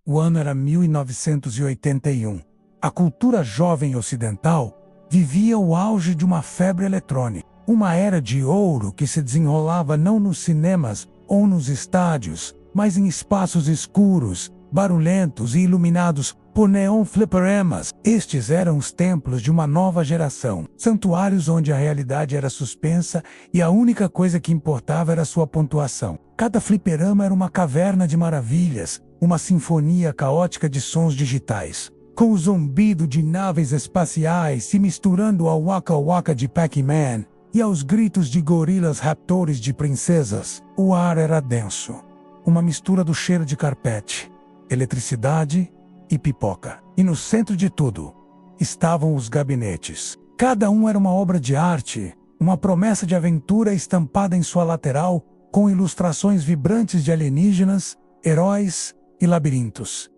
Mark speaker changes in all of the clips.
Speaker 1: O ano era 1981. A cultura jovem ocidental vivia o auge de uma febre eletrônica. Uma era de ouro que se desenrolava não nos cinemas ou nos estádios, mas em espaços escuros, barulhentos e iluminados por neon fliperamas. Estes eram os templos de uma nova geração, santuários onde a realidade era suspensa e a única coisa que importava era sua pontuação. Cada fliperama era uma caverna de maravilhas, uma sinfonia caótica de sons digitais, com o zumbido de naves espaciais se misturando ao Waka Waka de Pac-Man e aos gritos de gorilas raptores de princesas. O ar era denso, uma mistura do cheiro de carpete, eletricidade e pipoca. E no centro de tudo estavam os gabinetes. Cada um era uma obra de arte, uma promessa de aventura estampada em sua lateral, com ilustrações vibrantes de alienígenas, heróis e labirintos.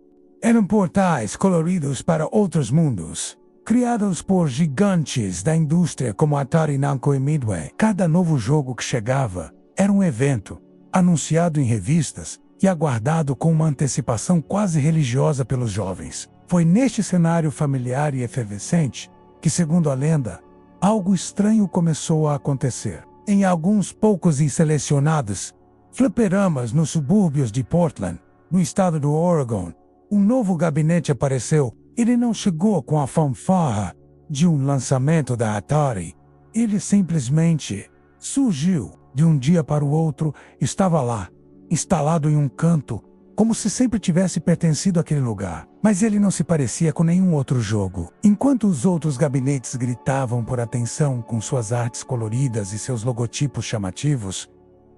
Speaker 1: Eram portais coloridos para outros mundos, criados por gigantes da indústria como Atari, Namco e Midway. Cada novo jogo que chegava era um evento, anunciado em revistas e aguardado com uma antecipação quase religiosa pelos jovens. Foi neste cenário familiar e efervescente que, segundo a lenda, algo estranho começou a acontecer. Em alguns poucos e selecionados fliperamas nos subúrbios de Portland, no estado do Oregon, um novo gabinete apareceu. Ele não chegou com a fanfarra de um lançamento da Atari. Ele simplesmente surgiu. De um dia para o outro, estava lá, instalado em um canto, como se sempre tivesse pertencido àquele lugar. Mas ele não se parecia com nenhum outro jogo. Enquanto os outros gabinetes gritavam por atenção com suas artes coloridas e seus logotipos chamativos,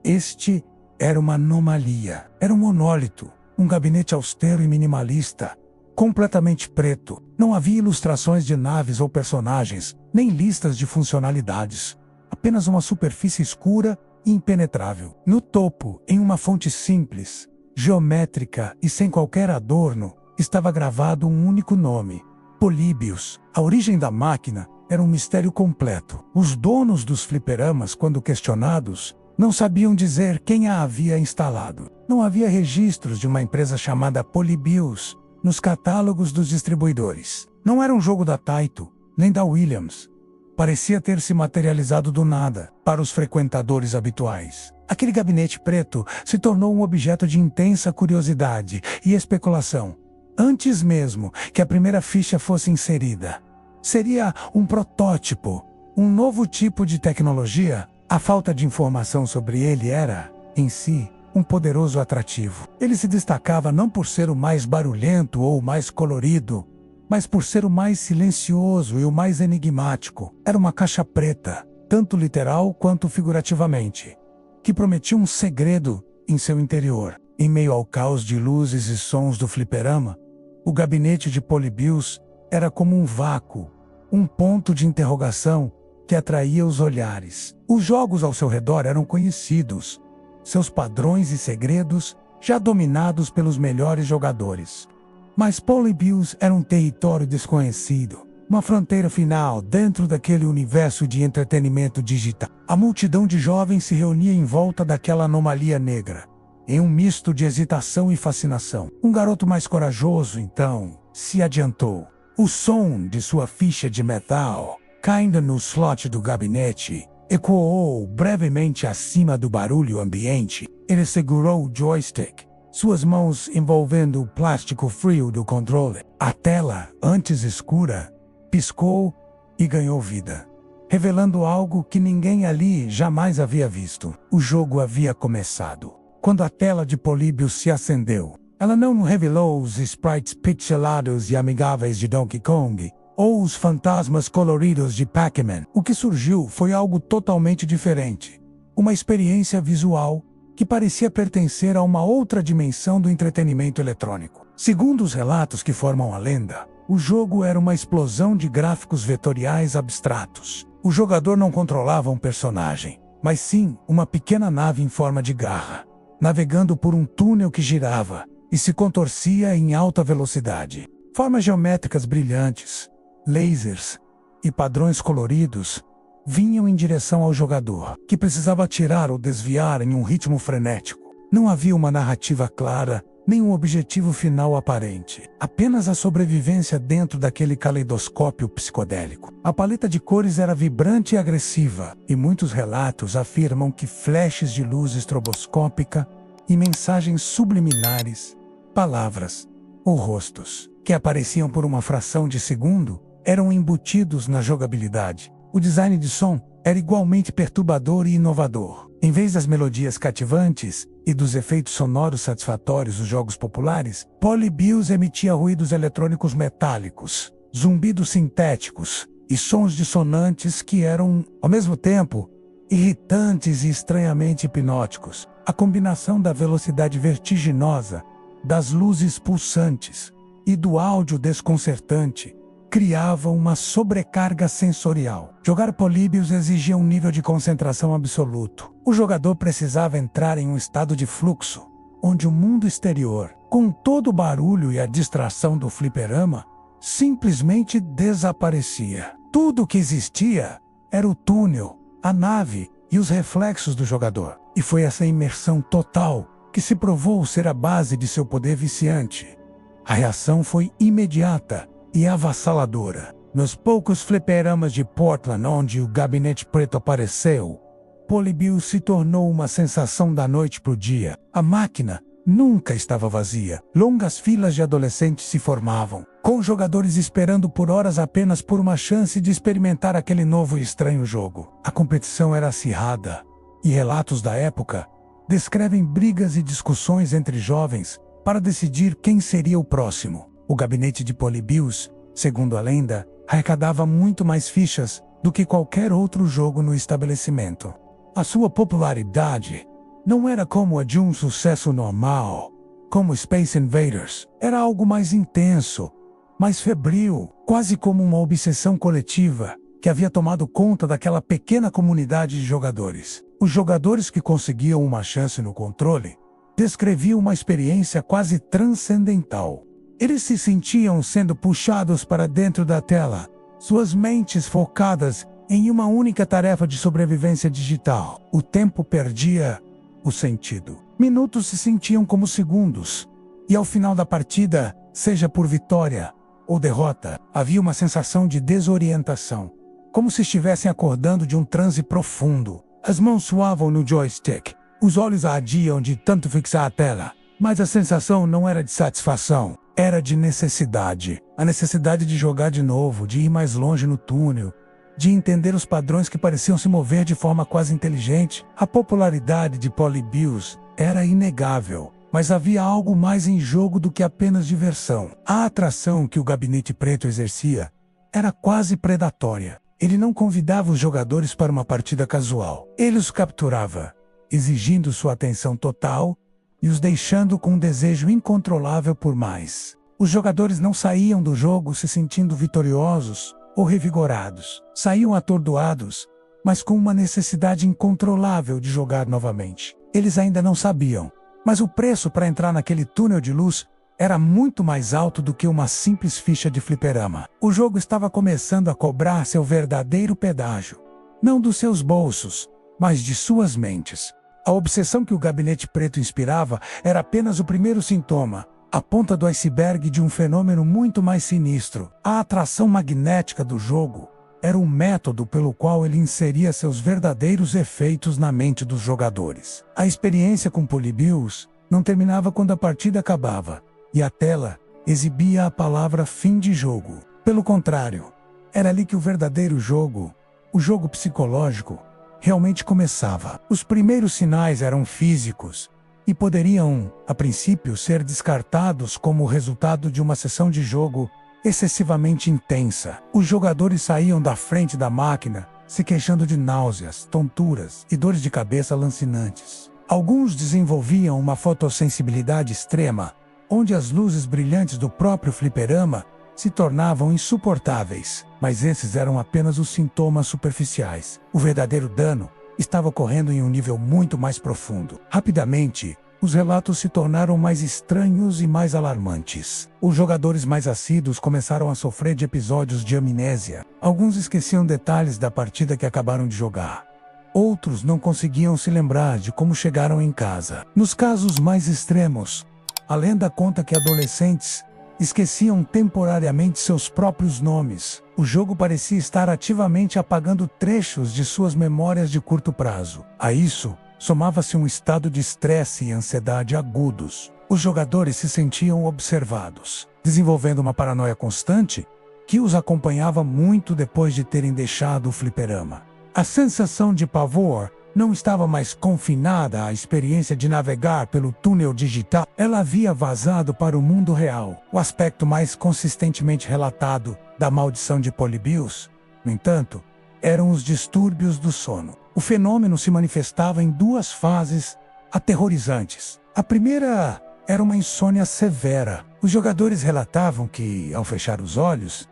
Speaker 1: este era uma anomalia. Era um monólito, um gabinete austero e minimalista, completamente preto. Não havia ilustrações de naves ou personagens, nem listas de funcionalidades. Apenas uma superfície escura e impenetrável. No topo, em uma fonte simples, geométrica e sem qualquer adorno, estava gravado um único nome: Polybius. A origem da máquina era um mistério completo. Os donos dos fliperamas, quando questionados, não sabiam dizer quem a havia instalado. Não havia registros de uma empresa chamada Polybius nos catálogos dos distribuidores. Não era um jogo da Taito, nem da Williams. Parecia ter se materializado do nada para os frequentadores habituais. Aquele gabinete preto se tornou um objeto de intensa curiosidade e especulação, antes mesmo que a primeira ficha fosse inserida. Seria um protótipo, um novo tipo de tecnologia? A falta de informação sobre ele era, em si, um poderoso atrativo. Ele se destacava não por ser o mais barulhento ou o mais colorido, mas por ser o mais silencioso e o mais enigmático. Era uma caixa preta, tanto literal quanto figurativamente, que prometia um segredo em seu interior. Em meio ao caos de luzes e sons do fliperama, o gabinete de Polybius era como um vácuo, um ponto de interrogação que atraía os olhares. Os jogos ao seu redor eram conhecidos, seus padrões e segredos já dominados pelos melhores jogadores. Mas Polybius era um território desconhecido, uma fronteira final dentro daquele universo de entretenimento digital. A multidão de jovens se reunia em volta daquela anomalia negra, em um misto de hesitação e fascinação. Um garoto mais corajoso, então, se adiantou. O som de sua ficha de metal, caindo no slot do gabinete, ecoou brevemente acima do barulho ambiente. Ele segurou o joystick, suas mãos envolvendo o plástico frio do controle. A tela, antes escura, piscou e ganhou vida, revelando algo que ninguém ali jamais havia visto. O jogo havia começado. Quando a tela de Polybius se acendeu, ela não revelou os sprites pixelados e amigáveis de Donkey Kong, ou os fantasmas coloridos de Pac-Man. O que surgiu foi algo totalmente diferente. Uma experiência visual que parecia pertencer a uma outra dimensão do entretenimento eletrônico. Segundo os relatos que formam a lenda, o jogo era uma explosão de gráficos vetoriais abstratos. O jogador não controlava um personagem, mas sim uma pequena nave em forma de garra, navegando por um túnel que girava e se contorcia em alta velocidade. Formas geométricas brilhantes, lasers e padrões coloridos vinham em direção ao jogador, que precisava atirar ou desviar em um ritmo frenético. Não havia uma narrativa clara, nenhum objetivo final aparente. Apenas a sobrevivência dentro daquele caleidoscópio psicodélico. A paleta de cores era vibrante e agressiva, e muitos relatos afirmam que flashes de luz estroboscópica e mensagens subliminares, palavras ou rostos, que apareciam por uma fração de segundo, eram embutidos na jogabilidade. O design de som era igualmente perturbador e inovador. Em vez das melodias cativantes e dos efeitos sonoros satisfatórios dos jogos populares, Polybius emitia ruídos eletrônicos metálicos, zumbidos sintéticos e sons dissonantes que eram, ao mesmo tempo, irritantes e estranhamente hipnóticos. A combinação da velocidade vertiginosa, das luzes pulsantes e do áudio desconcertante criava uma sobrecarga sensorial. Jogar Polybius exigia um nível de concentração absoluto. O jogador precisava entrar em um estado de fluxo, onde o mundo exterior, com todo o barulho e a distração do fliperama, simplesmente desaparecia. Tudo o que existia era o túnel, a nave e os reflexos do jogador. E foi essa imersão total que se provou ser a base de seu poder viciante. A reação foi imediata e avassaladora. Nos poucos fliperamas de Portland onde o Gabinete Preto apareceu, Polybius se tornou uma sensação da noite para o dia. A máquina nunca estava vazia. Longas filas de adolescentes se formavam, com jogadores esperando por horas apenas por uma chance de experimentar aquele novo e estranho jogo. A competição era acirrada, e relatos da época descrevem brigas e discussões entre jovens para decidir quem seria o próximo. O gabinete de Polybius, segundo a lenda, arrecadava muito mais fichas do que qualquer outro jogo no estabelecimento. A sua popularidade não era como a de um sucesso normal, como Space Invaders. Era algo mais intenso, mais febril, quase como uma obsessão coletiva que havia tomado conta daquela pequena comunidade de jogadores. Os jogadores que conseguiam uma chance no controle descreviam uma experiência quase transcendental. Eles se sentiam sendo puxados para dentro da tela, suas mentes focadas em uma única tarefa de sobrevivência digital. O tempo perdia o sentido. Minutos se sentiam como segundos, e ao final da partida, seja por vitória ou derrota, havia uma sensação de desorientação, como se estivessem acordando de um transe profundo. As mãos suavam no joystick, os olhos ardiam de tanto fixar a tela, mas a sensação não era de satisfação. Era de necessidade. A necessidade de jogar de novo, de ir mais longe no túnel, de entender os padrões que pareciam se mover de forma quase inteligente. A popularidade de Polybius era inegável, mas havia algo mais em jogo do que apenas diversão. A atração que o Gabinete Preto exercia era quase predatória. Ele não convidava os jogadores para uma partida casual. Ele os capturava, exigindo sua atenção total e os deixando com um desejo incontrolável por mais. Os jogadores não saíam do jogo se sentindo vitoriosos ou revigorados. Saíam atordoados, mas com uma necessidade incontrolável de jogar novamente. Eles ainda não sabiam, mas o preço para entrar naquele túnel de luz era muito mais alto do que uma simples ficha de fliperama. O jogo estava começando a cobrar seu verdadeiro pedágio. Não dos seus bolsos, mas de suas mentes. A obsessão que o Gabinete Preto inspirava era apenas o primeiro sintoma, a ponta do iceberg de um fenômeno muito mais sinistro. A atração magnética do jogo era o método pelo qual ele inseria seus verdadeiros efeitos na mente dos jogadores. A experiência com Polybius não terminava quando a partida acabava, e a tela exibia a palavra fim de jogo. Pelo contrário, era ali que o verdadeiro jogo, o jogo psicológico, realmente começava. Os primeiros sinais eram físicos e poderiam, a princípio, ser descartados como resultado de uma sessão de jogo excessivamente intensa. Os jogadores saíam da frente da máquina se queixando de náuseas, tonturas e dores de cabeça lancinantes. Alguns desenvolviam uma fotossensibilidade extrema, onde as luzes brilhantes do próprio fliperama se tornavam insuportáveis, mas esses eram apenas os sintomas superficiais. O verdadeiro dano estava ocorrendo em um nível muito mais profundo. Rapidamente, os relatos se tornaram mais estranhos e mais alarmantes. Os jogadores mais assíduos começaram a sofrer de episódios de amnésia. Alguns esqueciam detalhes da partida que acabaram de jogar. Outros não conseguiam se lembrar de como chegaram em casa. Nos casos mais extremos, A lenda conta que adolescentes esqueciam temporariamente seus próprios nomes. O jogo parecia estar ativamente apagando trechos de suas memórias de curto prazo. A isso, somava-se um estado de estresse e ansiedade agudos. Os jogadores se sentiam observados, desenvolvendo uma paranoia constante que os acompanhava muito depois de terem deixado o fliperama. A sensação de pavor não estava mais confinada à experiência de navegar pelo túnel digital. Ela havia vazado para o mundo real. O aspecto mais consistentemente relatado da maldição de Polybius, no entanto, eram os distúrbios do sono. O fenômeno se manifestava em duas fases aterrorizantes. A primeira era uma insônia severa. Os jogadores relatavam que, ao fechar os olhos,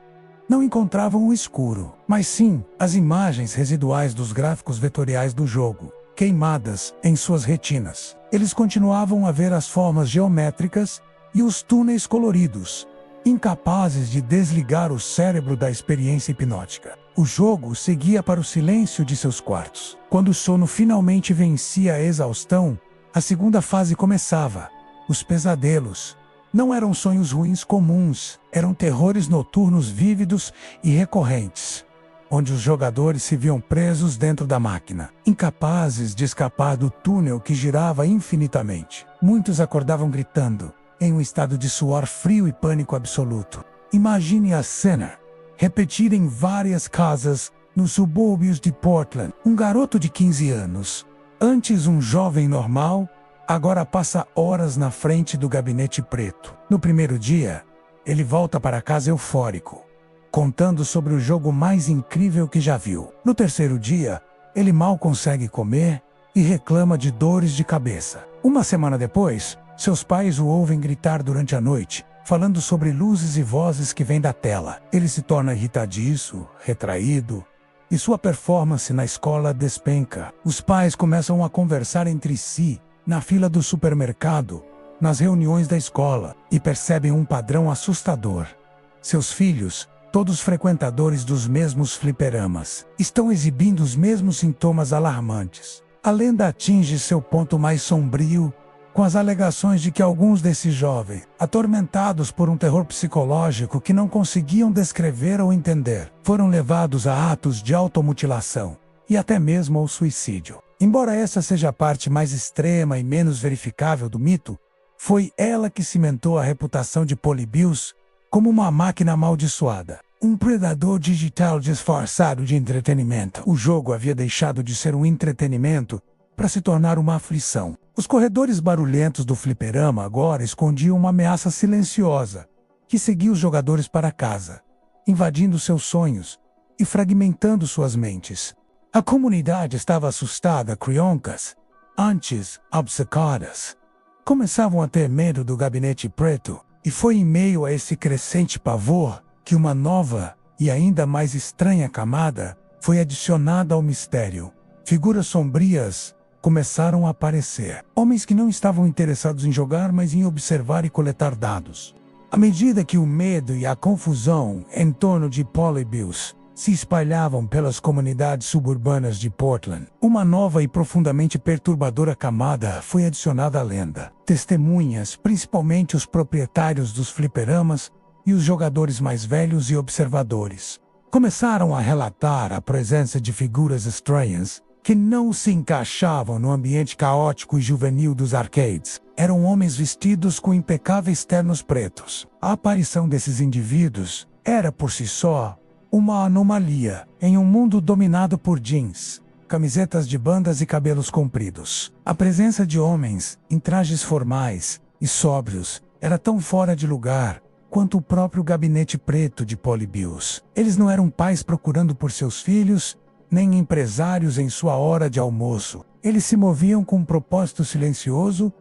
Speaker 1: não encontravam o escuro, mas sim as imagens residuais dos gráficos vetoriais do jogo, queimadas em suas retinas. Eles continuavam a ver as formas geométricas e os túneis coloridos, incapazes de desligar o cérebro da experiência hipnótica. O jogo seguia para o silêncio de seus quartos. Quando o sono finalmente vencia a exaustão, a segunda fase começava. Os pesadelos não eram sonhos ruins comuns, eram terrores noturnos vívidos e recorrentes, onde os jogadores se viam presos dentro da máquina, incapazes de escapar do túnel que girava infinitamente. Muitos acordavam gritando, em um estado de suor frio e pânico absoluto. Imagine a cena repetir em várias casas nos subúrbios de Portland. Um garoto de 15 anos, antes um jovem normal, agora passa horas na frente do gabinete preto. No primeiro dia, ele volta para casa eufórico, contando sobre o jogo mais incrível que já viu. No terceiro dia, ele mal consegue comer e reclama de dores de cabeça. Uma semana depois, seus pais o ouvem gritar durante a noite, falando sobre luzes e vozes que vêm da tela. Ele se torna irritadiço, retraído, e sua performance na escola despenca. Os pais começam a conversar entre si, na fila do supermercado, nas reuniões da escola, e percebem um padrão assustador. Seus filhos, todos frequentadores dos mesmos fliperamas, estão exibindo os mesmos sintomas alarmantes. A lenda atinge seu ponto mais sombrio, com as alegações de que alguns desses jovens, atormentados por um terror psicológico que não conseguiam descrever ou entender, foram levados a atos de automutilação e até mesmo ao suicídio. Embora essa seja a parte mais extrema e menos verificável do mito, foi ela que cimentou a reputação de Polybius como uma máquina amaldiçoada, um predador digital disfarçado de entretenimento. O jogo havia deixado de ser um entretenimento para se tornar uma aflição. Os corredores barulhentos do fliperama agora escondiam uma ameaça silenciosa que seguia os jogadores para casa, invadindo seus sonhos e fragmentando suas mentes. A comunidade estava assustada, crianças, antes obcecadas, começavam a ter medo do gabinete preto, e foi em meio a esse crescente pavor que uma nova e ainda mais estranha camada foi adicionada ao mistério. Figuras sombrias começaram a aparecer. Homens que não estavam interessados em jogar, mas em observar e coletar dados. À medida que o medo e a confusão em torno de Polybius se espalhavam pelas comunidades suburbanas de Portland, uma nova e profundamente perturbadora camada foi adicionada à lenda. Testemunhas, principalmente os proprietários dos fliperamas e os jogadores mais velhos e observadores, começaram a relatar a presença de figuras estranhas que não se encaixavam no ambiente caótico e juvenil dos arcades. Eram homens vestidos com impecáveis ternos pretos. A aparição desses indivíduos era, por si só, uma anomalia em um mundo dominado por jeans, camisetas de bandas e cabelos compridos. A presença de homens em trajes formais e sóbrios era tão fora de lugar quanto o próprio gabinete preto de Polybius. Eles não eram pais procurando por seus filhos, nem empresários em sua hora de almoço. Eles se moviam com um propósito silencioso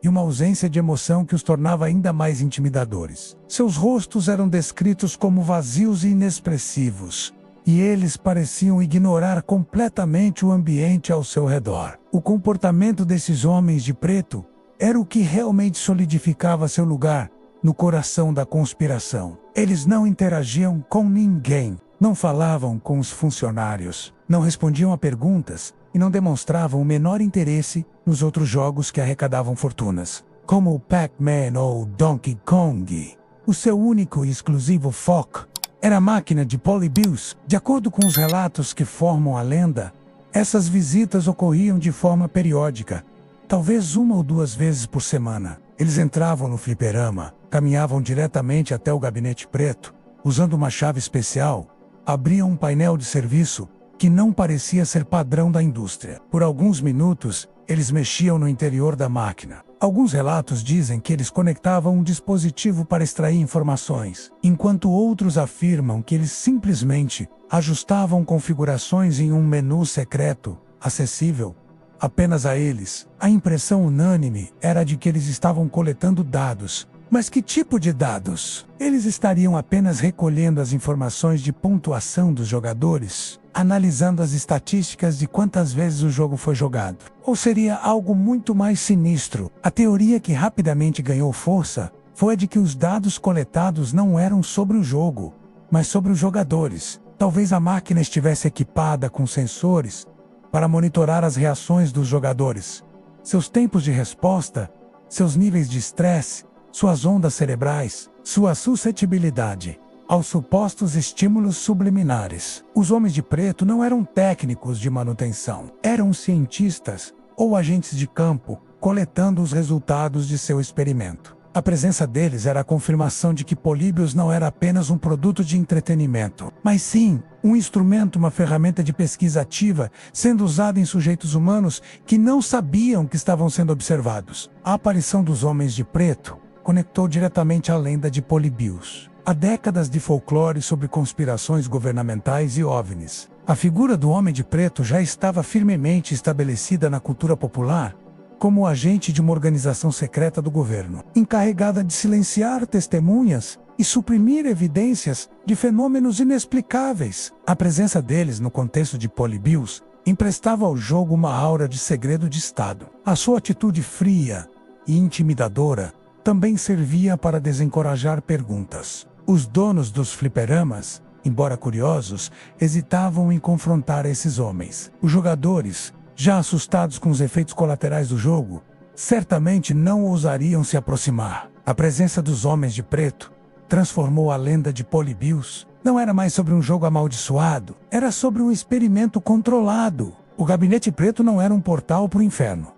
Speaker 1: e uma ausência de emoção que os tornava ainda mais intimidadores. Seus rostos eram descritos como vazios e inexpressivos, e eles pareciam ignorar completamente o ambiente ao seu redor. O comportamento desses homens de preto era o que realmente solidificava seu lugar no coração da conspiração. Eles não interagiam com ninguém, não falavam com os funcionários, não respondiam a perguntas e não demonstravam o menor interesse nos outros jogos que arrecadavam fortunas. como o Pac-Man ou Donkey Kong. O seu único e exclusivo foco era a máquina de Polybius. De acordo com os relatos que formam a lenda, essas visitas ocorriam de forma periódica, talvez 1 ou 2 vezes por semana. Eles entravam no fliperama, caminhavam diretamente até o gabinete preto, usando uma chave especial, abriam um painel de serviço que não parecia ser padrão da indústria. Por alguns minutos, eles mexiam no interior da máquina. Alguns relatos dizem que eles conectavam um dispositivo para extrair informações, enquanto outros afirmam que eles simplesmente ajustavam configurações em um menu secreto, acessível apenas a eles. A impressão unânime era de que eles estavam coletando dados. Mas que tipo de dados? Eles estariam apenas recolhendo as informações de pontuação dos jogadores, analisando as estatísticas de quantas vezes o jogo foi jogado. Ou seria algo muito mais sinistro? A teoria que rapidamente ganhou força foi a de que os dados coletados não eram sobre o jogo, mas sobre os jogadores. Talvez a máquina estivesse equipada com sensores para monitorar as reações dos jogadores, seus tempos de resposta, seus níveis de estresse, suas ondas cerebrais, sua suscetibilidade aos supostos estímulos subliminares. Os homens de preto não eram técnicos de manutenção, eram cientistas ou agentes de campo, coletando os resultados de seu experimento. A presença deles era a confirmação de que Polybius não era apenas um produto de entretenimento, mas sim um instrumento, uma ferramenta de pesquisa ativa, sendo usada em sujeitos humanos que não sabiam que estavam sendo observados. A aparição dos homens de preto conectou diretamente à lenda de Polybius. Há décadas de folclore sobre conspirações governamentais e OVNIs. A figura do homem de preto já estava firmemente estabelecida na cultura popular como agente de uma organização secreta do governo, encarregada de silenciar testemunhas e suprimir evidências de fenômenos inexplicáveis. A presença deles no contexto de Polybius emprestava ao jogo uma aura de segredo de Estado. A sua atitude fria e intimidadora também servia para desencorajar perguntas. Os donos dos fliperamas, embora curiosos, hesitavam em confrontar esses homens. Os jogadores, já assustados com os efeitos colaterais do jogo, certamente não ousariam se aproximar. A presença dos homens de preto transformou a lenda de Polybius. Não era mais sobre um jogo amaldiçoado, era sobre um experimento controlado. O gabinete preto não era um portal para o inferno,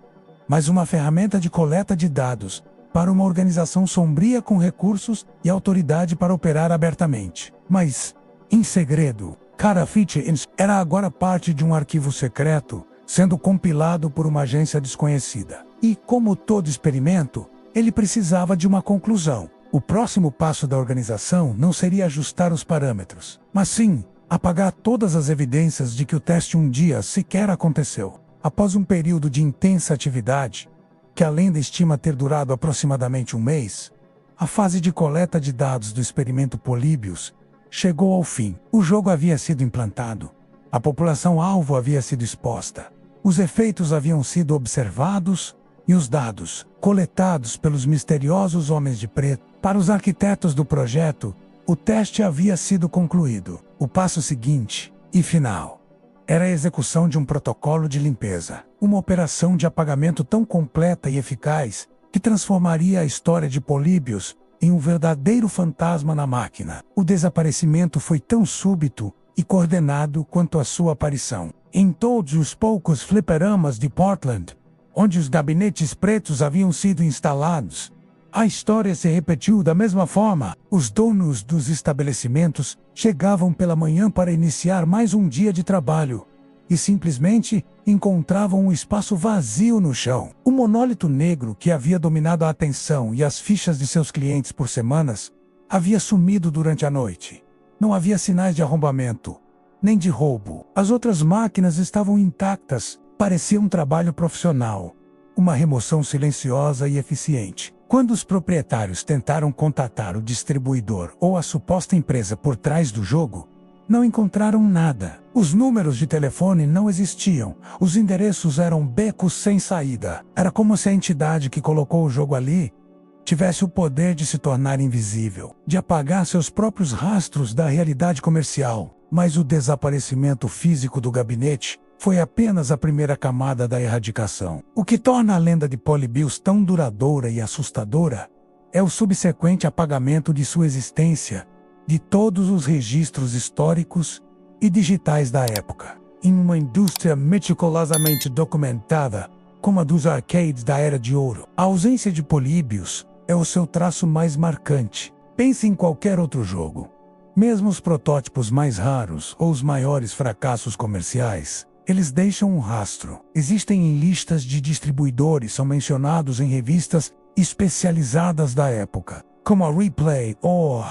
Speaker 1: mas uma ferramenta de coleta de dados para uma organização sombria com recursos e autoridade para operar abertamente. Mas, em segredo, Carafite era agora parte de um arquivo secreto, sendo compilado por uma agência desconhecida. E, como todo experimento, ele precisava de uma conclusão. O próximo passo da organização não seria ajustar os parâmetros, mas sim apagar todas as evidências de que o teste um dia sequer aconteceu. Após um período de intensa atividade, que a lenda estima ter durado aproximadamente 1 mês, a fase de coleta de dados do experimento Polybius chegou ao fim. O jogo havia sido implantado, a população-alvo havia sido exposta, os efeitos haviam sido observados e os dados, coletados pelos misteriosos homens de preto. Para os arquitetos do projeto, o teste havia sido concluído. O passo seguinte, e final, era a execução de um protocolo de limpeza. Uma operação de apagamento tão completa e eficaz que transformaria a história de Polybius em um verdadeiro fantasma na máquina. O desaparecimento foi tão súbito e coordenado quanto a sua aparição. Em todos os poucos fliperamas de Portland, onde os gabinetes pretos haviam sido instalados, a história se repetiu da mesma forma. Os donos dos estabelecimentos chegavam pela manhã para iniciar mais um dia de trabalho e simplesmente encontravam um espaço vazio no chão. O monólito negro que havia dominado a atenção e as fichas de seus clientes por semanas havia sumido durante a noite. Não havia sinais de arrombamento, nem de roubo. As outras máquinas estavam intactas, parecia um trabalho profissional, uma remoção silenciosa e eficiente. Quando os proprietários tentaram contatar o distribuidor ou a suposta empresa por trás do jogo, não encontraram nada. Os números de telefone não existiam, os endereços eram becos sem saída. Era como se a entidade que colocou o jogo ali tivesse o poder de se tornar invisível, de apagar seus próprios rastros da realidade comercial. Mas o desaparecimento físico do gabinete foi apenas a primeira camada da erradicação. O que torna a lenda de Polybius tão duradoura e assustadora é o subsequente apagamento de sua existência de todos os registros históricos e digitais da época. Em uma indústria meticulosamente documentada, como a dos arcades da Era de Ouro, a ausência de Polybius é o seu traço mais marcante. Pense em qualquer outro jogo. Mesmo os protótipos mais raros ou os maiores fracassos comerciais, eles deixam um rastro. Existem em listas de distribuidores, são mencionados em revistas especializadas da época, como a Replay ou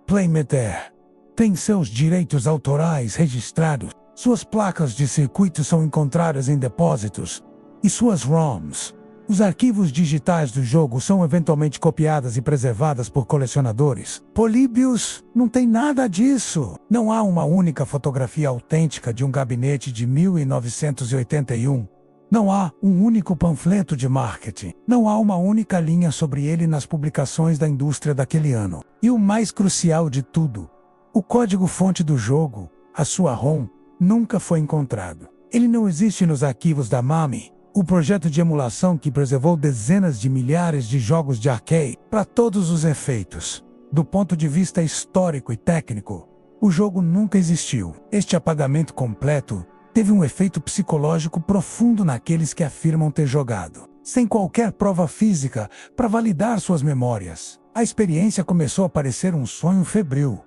Speaker 1: Playmeter. Tem seus direitos autorais registrados, suas placas de circuito são encontradas em depósitos, e suas ROMs. Os arquivos digitais do jogo são eventualmente copiadas e preservadas por colecionadores. Polybius não tem nada disso. Não há uma única fotografia autêntica de um gabinete de 1981. Não há um único panfleto de marketing. Não há uma única linha sobre ele nas publicações da indústria daquele ano. E o mais crucial de tudo, o código-fonte do jogo, a sua ROM, nunca foi encontrado. Ele não existe nos arquivos da MAMI, o projeto de emulação que preservou dezenas de milhares de jogos de arcade para todos os efeitos. Do ponto de vista histórico e técnico, o jogo nunca existiu. Este apagamento completo teve um efeito psicológico profundo naqueles que afirmam ter jogado, sem qualquer prova física para validar suas memórias. A experiência começou a parecer um sonho febril,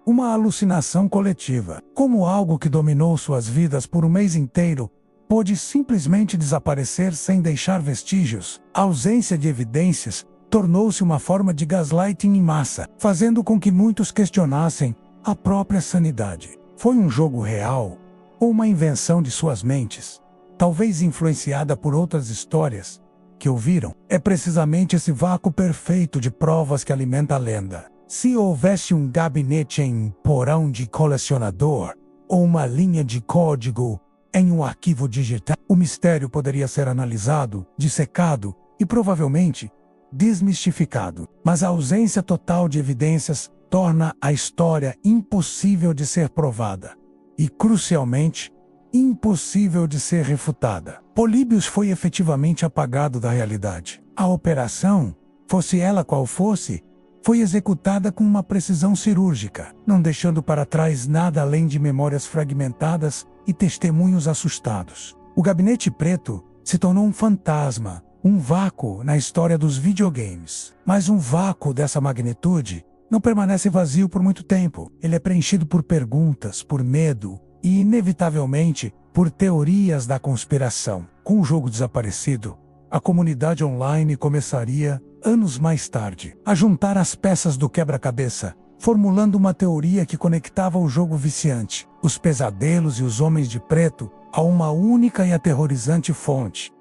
Speaker 1: uma alucinação coletiva, como algo que dominou suas vidas por um mês inteiro pôde simplesmente desaparecer sem deixar vestígios. A ausência de evidências tornou-se uma forma de gaslighting em massa, fazendo com que muitos questionassem a própria sanidade. Foi um jogo real ou uma invenção de suas mentes, talvez influenciada por outras histórias que ouviram? É precisamente esse vácuo perfeito de provas que alimenta a lenda. Se houvesse um gabinete em um porão de colecionador ou uma linha de código em um arquivo digital, o mistério poderia ser analisado, dissecado e provavelmente desmistificado. Mas a ausência total de evidências torna a história impossível de ser provada e, crucialmente, impossível de ser refutada. Polybius foi efetivamente apagado da realidade. A operação, fosse ela qual fosse, foi executada com uma precisão cirúrgica, não deixando para trás nada além de memórias fragmentadas e testemunhos assustados. O Gabinete Preto se tornou um fantasma, um vácuo na história dos videogames. Mas um vácuo dessa magnitude não permanece vazio por muito tempo. Ele é preenchido por perguntas, por medo e, inevitavelmente, por teorias da conspiração. Com o jogo desaparecido, a comunidade online começaria, anos mais tarde, a juntar as peças do quebra-cabeça, formulando uma teoria que conectava o jogo viciante, os pesadelos e os homens de preto, a uma única e aterrorizante fonte.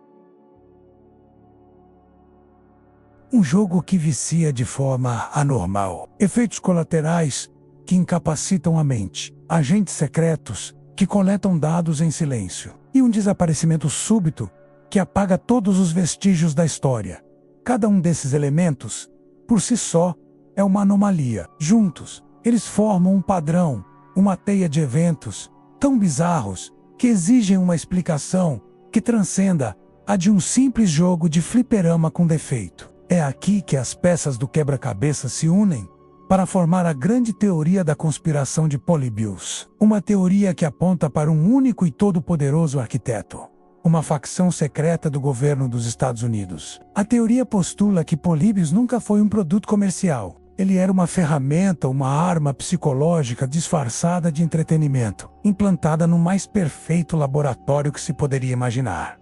Speaker 1: Um jogo que vicia de forma anormal. Efeitos colaterais que incapacitam a mente. Agentes secretos que coletam dados em silêncio. E um desaparecimento súbito que apaga todos os vestígios da história. Cada um desses elementos, por si só, é uma anomalia. Juntos, eles formam um padrão, uma teia de eventos tão bizarros que exigem uma explicação que transcenda a de um simples jogo de fliperama com defeito. É aqui que as peças do quebra-cabeça se unem para formar a grande teoria da conspiração de Polybius. Uma teoria que aponta para um único e todo-poderoso arquiteto. Uma facção secreta do governo dos Estados Unidos. A teoria postula que Polybius nunca foi um produto comercial. Ele era uma ferramenta, uma arma psicológica disfarçada de entretenimento, implantada no mais perfeito laboratório que se poderia imaginar.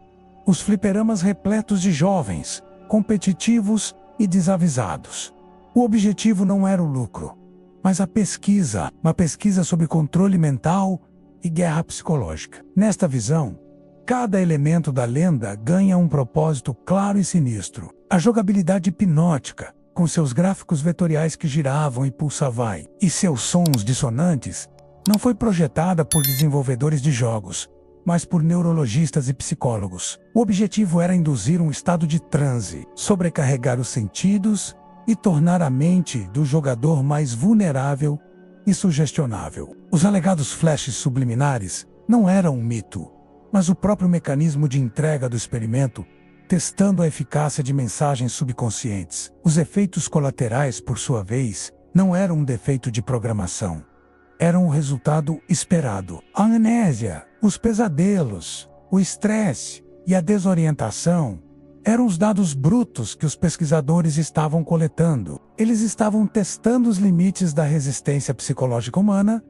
Speaker 1: Os fliperamas repletos de jovens, competitivos e desavisados. O objetivo não era o lucro, mas a pesquisa, uma pesquisa sobre controle mental e guerra psicológica. Nesta visão, cada elemento da lenda ganha um propósito claro e sinistro. A jogabilidade hipnótica, com seus gráficos vetoriais que giravam e pulsavam, e seus sons dissonantes, não foi projetada por desenvolvedores de jogos, mas por neurologistas e psicólogos. O objetivo era induzir um estado de transe, sobrecarregar os sentidos e tornar a mente do jogador mais vulnerável e sugestionável. Os alegados flashes subliminares não eram um mito. mas o próprio mecanismo de entrega do experimento, testando a eficácia de mensagens subconscientes. Os efeitos colaterais, por sua vez, não eram um defeito de programação. Eram o resultado esperado. A amnésia, os pesadelos, o estresse e a desorientação eram os dados brutos que os pesquisadores estavam coletando. Eles estavam testando os limites da resistência psicológica humana,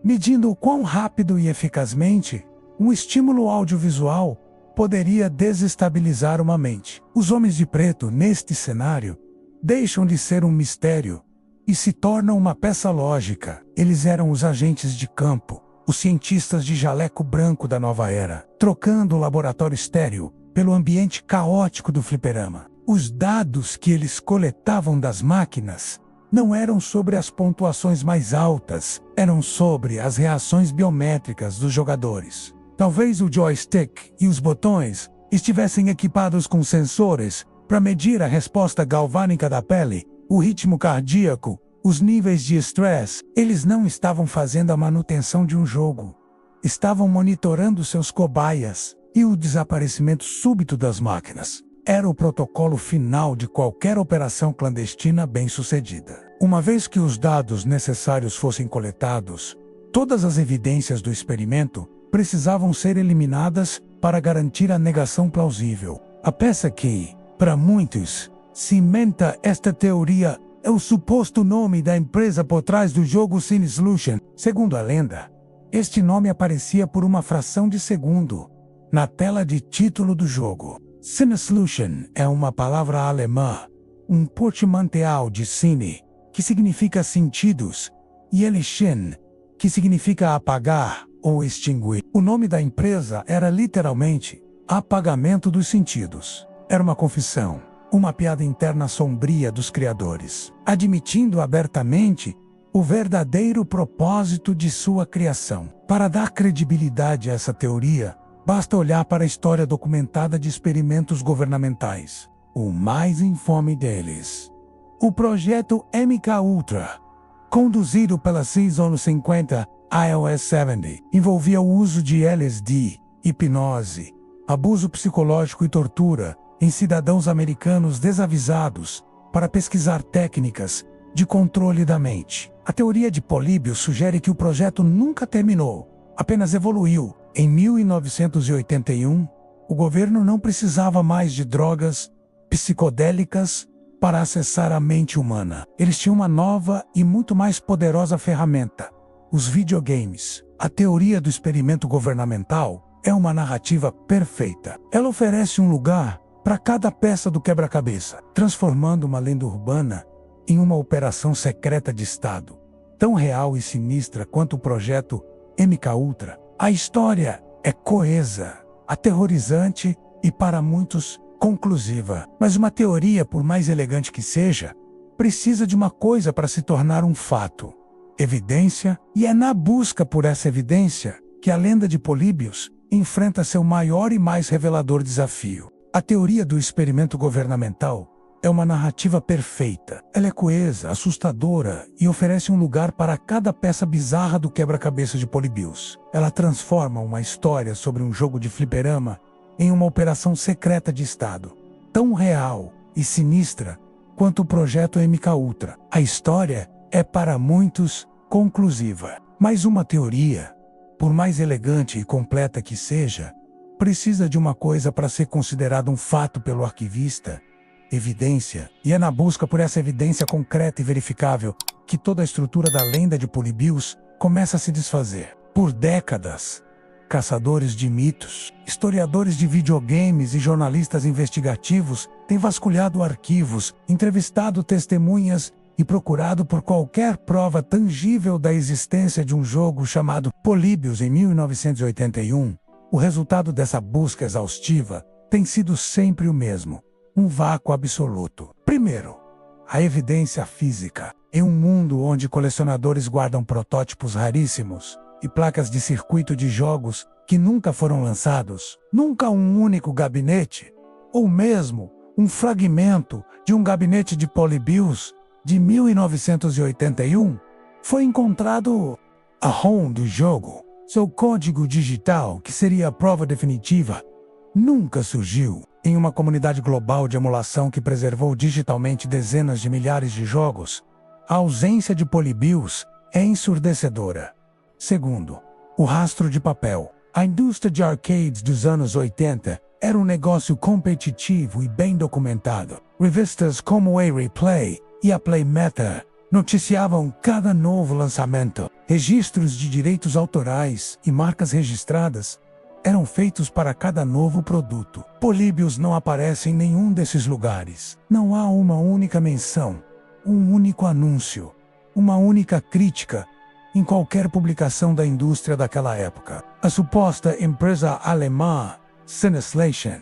Speaker 1: medindo o quão rápido e eficazmente um estímulo audiovisual poderia desestabilizar uma mente. Os homens de preto, neste cenário, deixam de ser um mistério e se tornam uma peça lógica. Eles eram os agentes de campo, os cientistas de jaleco branco da nova era, trocando o laboratório estéril pelo ambiente caótico do fliperama. Os dados que eles coletavam das máquinas não eram sobre as pontuações mais altas, eram sobre as reações biométricas dos jogadores. Talvez o joystick e os botões estivessem equipados com sensores para medir a resposta galvânica da pele, o ritmo cardíaco, os níveis de estresse. Eles não estavam fazendo a manutenção de um jogo. Estavam monitorando seus cobaias, e o desaparecimento súbito das máquinas era o protocolo final de qualquer operação clandestina bem-sucedida. Uma vez que os dados necessários fossem coletados, todas as evidências do experimento precisavam ser eliminadas para garantir a negação plausível. A peça que, para muitos, cimenta esta teoria é o suposto nome da empresa por trás do jogo CineSolution. Segundo a lenda, este nome aparecia por uma fração de segundo na tela de título do jogo. CineSolution é uma palavra alemã, um portmanteau de cine, que significa sentidos, e Elision, que significa apagar ou extinguir. O nome da empresa era literalmente apagamento dos sentidos. Era uma confissão, uma piada interna sombria dos criadores, admitindo abertamente o verdadeiro propósito de sua criação. Para dar credibilidade a essa teoria, basta olhar para a história documentada de experimentos governamentais. O mais infame deles, o projeto MKUltra, conduzido pela Season 50 iOS 70, envolvia o uso de LSD, hipnose, abuso psicológico e tortura em cidadãos americanos desavisados para pesquisar técnicas de controle da mente. A teoria de Políbio sugere que o projeto nunca terminou, apenas evoluiu. Em 1981, o governo não precisava mais de drogas psicodélicas para acessar a mente humana. Eles tinham uma nova e muito mais poderosa ferramenta: os videogames. A teoria do experimento governamental é uma narrativa perfeita. Ela oferece um lugar para cada peça do quebra-cabeça, transformando uma lenda urbana em uma operação secreta de Estado, tão real e sinistra quanto o projeto MKUltra. A história é coesa, aterrorizante e, para muitos, conclusiva. Mas uma teoria, por mais elegante que seja, precisa de uma coisa para se tornar um fato: evidência. E é na busca por essa evidência que a lenda de Políbios enfrenta seu maior e mais revelador desafio. A teoria do experimento governamental é uma narrativa perfeita. Ela é coesa, assustadora e oferece um lugar para cada peça bizarra do quebra-cabeça de Políbios. Ela transforma uma história sobre um jogo de fliperama em uma operação secreta de Estado, tão real e sinistra quanto o projeto MKUltra. A história é, para muitos, conclusiva. Mas uma teoria, por mais elegante e completa que seja, precisa de uma coisa para ser considerada um fato pelo arquivista: evidência. E é na busca por essa evidência concreta e verificável que toda a estrutura da lenda de Políbios começa a se desfazer. Por décadas, caçadores de mitos, historiadores de videogames e jornalistas investigativos têm vasculhado arquivos, entrevistado testemunhas e procurado por qualquer prova tangível da existência de um jogo chamado Políbios. Em 1981, o resultado dessa busca exaustiva tem sido sempre o mesmo: um vácuo absoluto. Primeiro, a evidência física. Em um mundo onde colecionadores guardam protótipos raríssimos e placas de circuito de jogos que nunca foram lançados, nunca um único gabinete, ou mesmo um fragmento de um gabinete de Políbios de 1981, foi encontrado. A ROM do jogo Seu código digital, que seria a prova definitiva, nunca surgiu. Em uma comunidade global de emulação que preservou digitalmente dezenas de milhares de jogos, a ausência de Polybius é ensurdecedora. Segundo, o rastro de papel. A indústria de arcades dos anos 80 era um negócio competitivo e bem documentado. Revistas como a Replay e a Play Matter noticiavam cada novo lançamento. Registros de direitos autorais e marcas registradas eram feitos para cada novo produto. Polybius não aparece em nenhum desses lugares. Não há uma única menção, um único anúncio, uma única crítica em qualquer publicação da indústria daquela época. A suposta empresa alemã Cineslation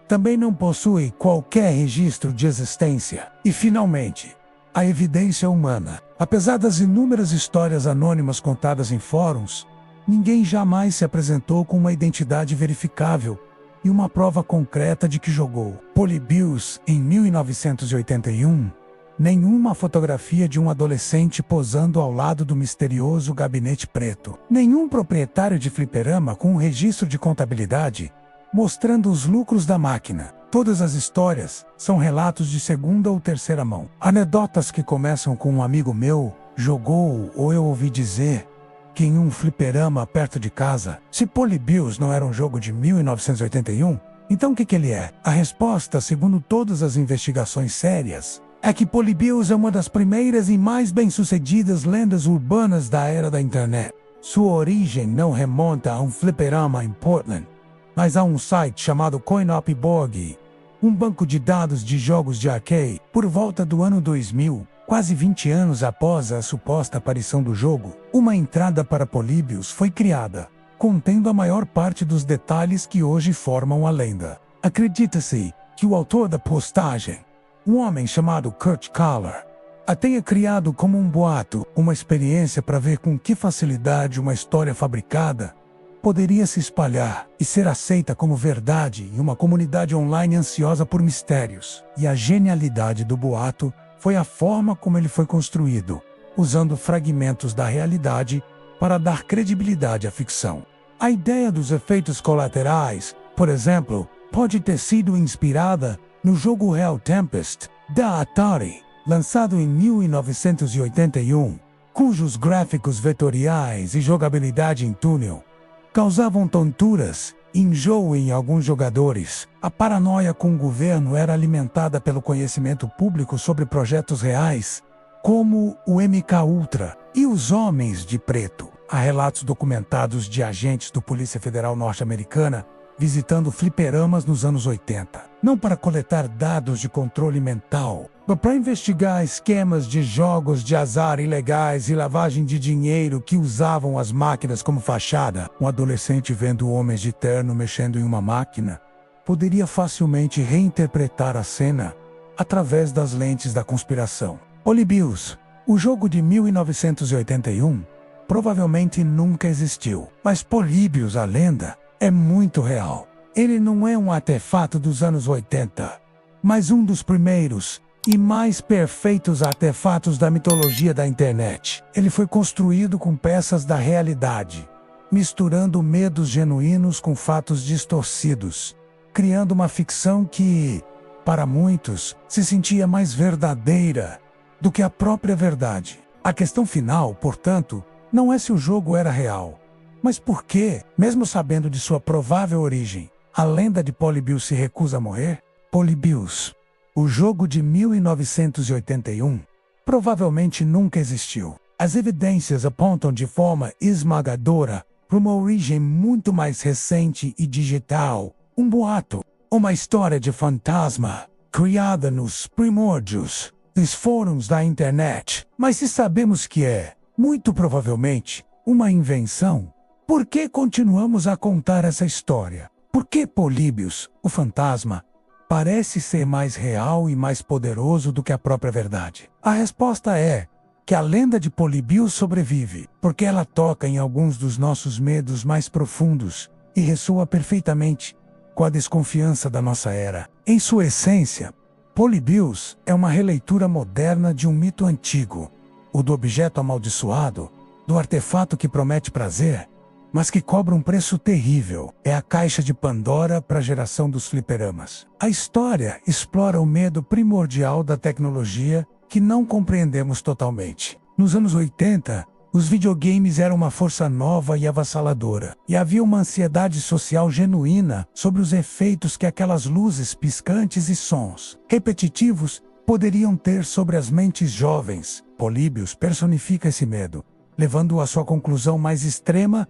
Speaker 1: também não possui qualquer registro de existência. E finalmente, a evidência humana. Apesar das inúmeras histórias anônimas contadas em fóruns, ninguém jamais se apresentou com uma identidade verificável e uma prova concreta de que jogou Polybius em 1981. Nenhuma fotografia de um adolescente posando ao lado do misterioso gabinete preto. Nenhum proprietário de fliperama com um registro de contabilidade mostrando os lucros da máquina. Todas as histórias são relatos de segunda ou terceira mão. Anedotas que começam com um amigo meu jogou ou eu ouvi dizer que em um fliperama perto de casa. Se Polybius não era um jogo de 1981, então o que ele é? A resposta, segundo todas as investigações sérias, é que Polybius é uma das primeiras e mais bem-sucedidas lendas urbanas da era da internet. Sua origem não remonta a um fliperama em Portland, mas a um site chamado CoinOpBorg, um banco de dados de jogos de arcade. Por volta do ano 2000, quase 20 anos após a suposta aparição do jogo, uma entrada para Polybius foi criada, contendo a maior parte dos detalhes que hoje formam a lenda. Acredita-se que o autor da postagem, um homem chamado Kurt Kahler, a tenha criado como um boato, uma experiência para ver com que facilidade uma história fabricada poderia se espalhar e ser aceita como verdade em uma comunidade online ansiosa por mistérios. E a genialidade do boato foi a forma como ele foi construído, usando fragmentos da realidade para dar credibilidade à ficção. A ideia dos efeitos colaterais, por exemplo, pode ter sido inspirada no jogo Hell Tempest, da Atari, lançado em 1981, cujos gráficos vetoriais e jogabilidade em túnel causavam tonturas e enjoo em alguns jogadores. A paranoia com o governo era alimentada pelo conhecimento público sobre projetos reais, como o MK Ultra e os Homens de Preto. Há relatos documentados de agentes do Polícia Federal norte-americana visitando fliperamas nos anos 80, não para coletar dados de controle mental, mas para investigar esquemas de jogos de azar ilegais e lavagem de dinheiro que usavam as máquinas como fachada. Um adolescente vendo homens de terno mexendo em uma máquina poderia facilmente reinterpretar a cena através das lentes da conspiração. Polybius, o jogo de 1981, provavelmente nunca existiu, mas Polybius, a lenda, é muito real. Ele não é um artefato dos anos 80, mas um dos primeiros e mais perfeitos artefatos da mitologia da internet. Ele foi construído com peças da realidade, misturando medos genuínos com fatos distorcidos, criando uma ficção que, para muitos, se sentia mais verdadeira do que a própria verdade. A questão final, portanto, não é se o jogo era real, mas por que, mesmo sabendo de sua provável origem, a lenda de Polybius se recusa a morrer? Polybius, o jogo de 1981, provavelmente nunca existiu. As evidências apontam de forma esmagadora para uma origem muito mais recente e digital, um boato, uma história de fantasma, criada nos primórdios dos fóruns da internet. Mas se sabemos que é, muito provavelmente, uma invenção, por que continuamos a contar essa história? Por que Polybius, o fantasma, parece ser mais real e mais poderoso do que a própria verdade? A resposta é que a lenda de Polybius sobrevive, porque ela toca em alguns dos nossos medos mais profundos e ressoa perfeitamente com a desconfiança da nossa era. Em sua essência, Polybius é uma releitura moderna de um mito antigo, o do objeto amaldiçoado, do artefato que promete prazer mas que cobra um preço terrível. É a caixa de Pandora para a geração dos fliperamas. A história explora o medo primordial da tecnologia que não compreendemos totalmente. Nos anos 80, os videogames eram uma força nova e avassaladora, e havia uma ansiedade social genuína sobre os efeitos que aquelas luzes piscantes e sons repetitivos poderiam ter sobre as mentes jovens. Políbios personifica esse medo, levando-o à sua conclusão mais extrema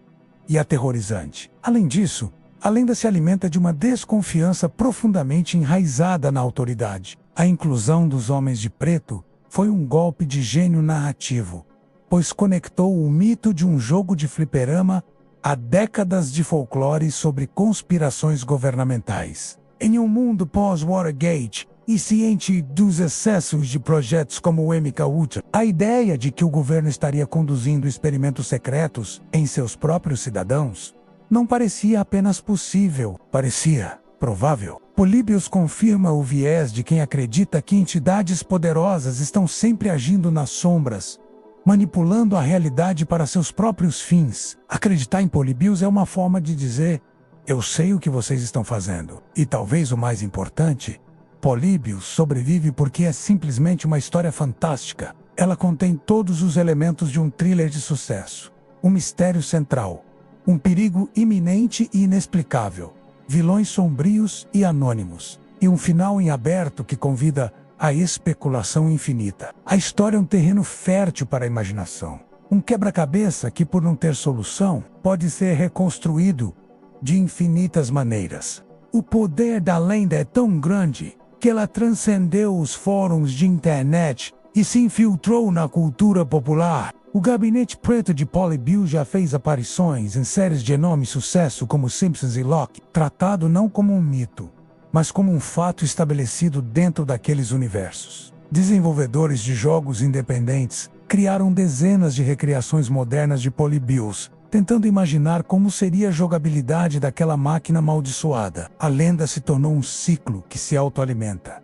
Speaker 1: e aterrorizante. Além disso, a lenda se alimenta de uma desconfiança profundamente enraizada na autoridade. A inclusão dos homens de preto foi um golpe de gênio narrativo, pois conectou o mito de um jogo de fliperama a décadas de folclore sobre conspirações governamentais. Em um mundo pós-Watergate, e ciente dos excessos de projetos como o MK Ultra, a ideia de que o governo estaria conduzindo experimentos secretos em seus próprios cidadãos não parecia apenas possível, parecia provável. Políbios confirma o viés de quem acredita que entidades poderosas estão sempre agindo nas sombras, manipulando a realidade para seus próprios fins. Acreditar em Políbios é uma forma de dizer: eu sei o que vocês estão fazendo. E talvez o mais importante, Políbios sobrevive porque é simplesmente uma história fantástica. Ela contém todos os elementos de um thriller de sucesso. Um mistério central, um perigo iminente e inexplicável, vilões sombrios e anônimos, e um final em aberto que convida à especulação infinita. A história é um terreno fértil para a imaginação. Um quebra-cabeça que, por não ter solução, pode ser reconstruído de infinitas maneiras. O poder da lenda é tão grande que ela transcendeu os fóruns de internet e se infiltrou na cultura popular. O Gabinete Preto de Polybius já fez aparições em séries de enorme sucesso como Simpsons e Loki, tratado não como um mito, mas como um fato estabelecido dentro daqueles universos. Desenvolvedores de jogos independentes criaram dezenas de recriações modernas de Polybius, tentando imaginar como seria a jogabilidade daquela máquina amaldiçoada. A lenda se tornou um ciclo que se autoalimenta.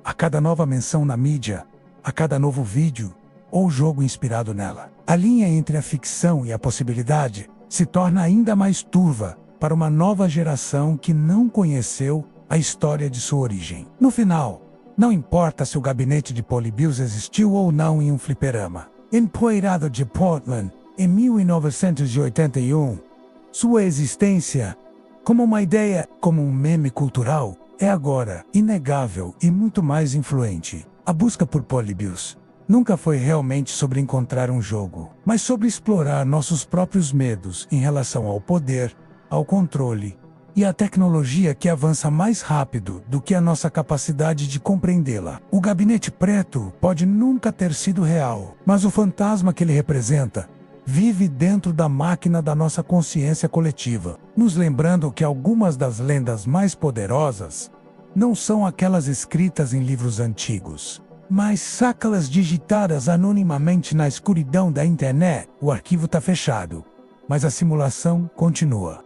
Speaker 1: A cada nova menção na mídia, a cada novo vídeo ou jogo inspirado nela, a linha entre a ficção e a possibilidade se torna ainda mais turva para uma nova geração que não conheceu a história de sua origem. No final, não importa se o gabinete de Polybius existiu ou não em um fliperama. Empoeirado de Portland, em 1981, sua existência, como uma ideia, como um meme cultural, é agora inegável e muito mais influente. A busca por Polybius nunca foi realmente sobre encontrar um jogo, mas sobre explorar nossos próprios medos em relação ao poder, ao controle e à tecnologia que avança mais rápido do que a nossa capacidade de compreendê-la. O Gabinete Preto pode nunca ter sido real, mas o fantasma que ele representa vive dentro da máquina da nossa consciência coletiva, nos lembrando que algumas das lendas mais poderosas não são aquelas escritas em livros antigos, mas saca-las digitadas anonimamente na escuridão da internet. O arquivo está fechado, mas a simulação continua.